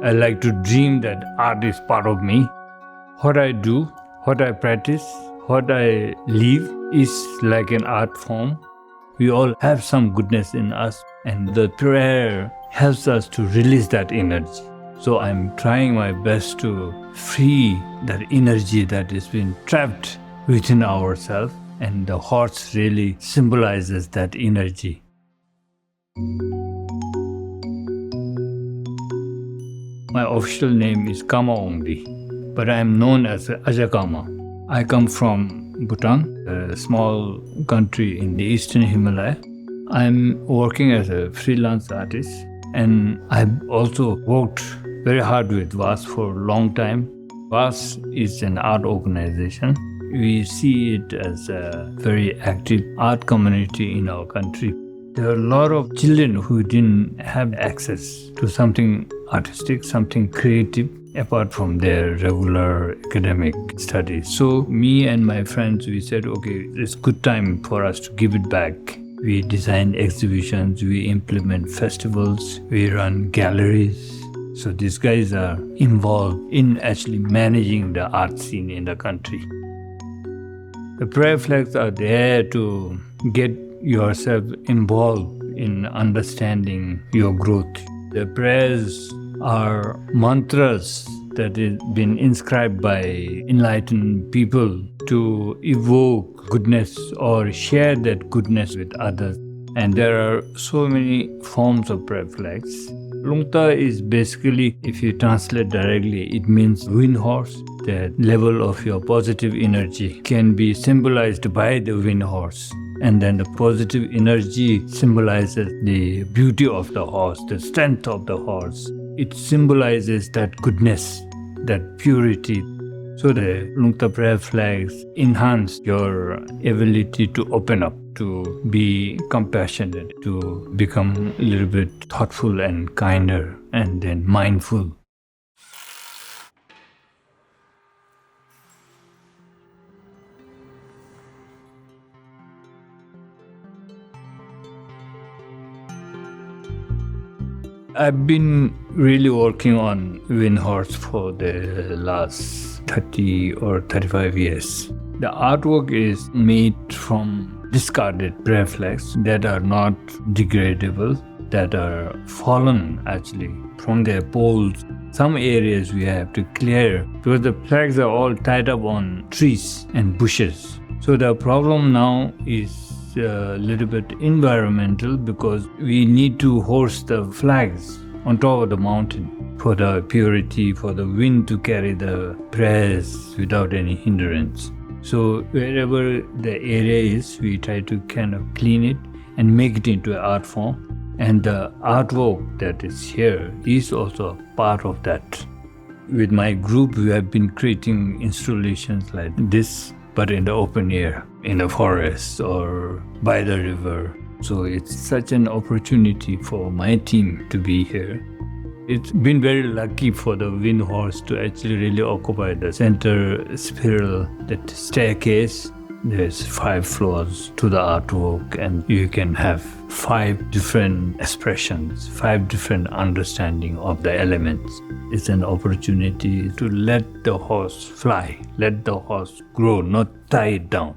I like to dream that art is part of me. What I do, what I practice, what I live is like an art form. We all have some goodness in us, and the prayer helps us to release that energy. So I'm trying my best to free that energy that has been trapped within ourselves, and the horse really symbolizes that energy. My official name is Kama Wangdi, but I am known as Asha Kama. I come from Bhutan, a small country in the eastern Himalaya. I'm working as a freelance artist, and I've also worked very hard with VAS for a long time. VAS is an art organization. We see it as a very active art community in our country. There are a lot of children who didn't have access to something artistic, something creative, apart from their regular academic studies. So me and my friends, we said, okay, it's good time for us to give it back. We design exhibitions, we implement festivals, we run galleries. So these guys are involved in actually managing the art scene in the country. The prayer flags are there to get yourself involved in understanding your growth. The prayers are mantras that have been inscribed by enlightened people to evoke goodness or share that goodness with others. And there are so many forms of prayer flags. Lungta is basically, if you translate directly, it means Windhorse. The level of your positive energy can be symbolized by the Windhorse. And then the positive energy symbolizes the beauty of the horse, the strength of the horse. It symbolizes that goodness, that purity. So the Lungta prayer flags enhance your ability to open up, to be compassionate, to become a little bit thoughtful and kinder, and then mindful. I've been really working on Windhorse for the last 30 or 35 years. The artwork is made from discarded prayer flags that are not degradable, that are fallen actually from their poles. Some areas we have to clear because the flags are all tied up on trees and bushes. So the problem now is a little bit environmental because we need to hoist the flags on top of the mountain for the purity, for the wind to carry the prayers without any hindrance. So wherever the area is, we try to kind of clean it and make it into an art form. And the artwork that is here is also a part of that. With my group, we have been creating installations like this, but in the open air, in the forest or by the river. So it's such an opportunity for my team to be here. It's been very lucky for the Windhorse to actually really occupy the center spiral, that staircase. There's 5 floors to the artwork, and you can have 5 different expressions, 5 different understanding of the elements. It's an opportunity to let the horse fly, let the horse grow, not tie it down.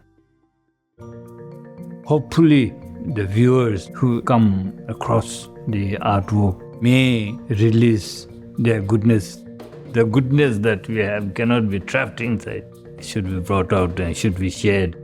Hopefully, the viewers who come across the artwork may release their goodness. The goodness that we have cannot be trapped inside. It should be brought out and should be shared.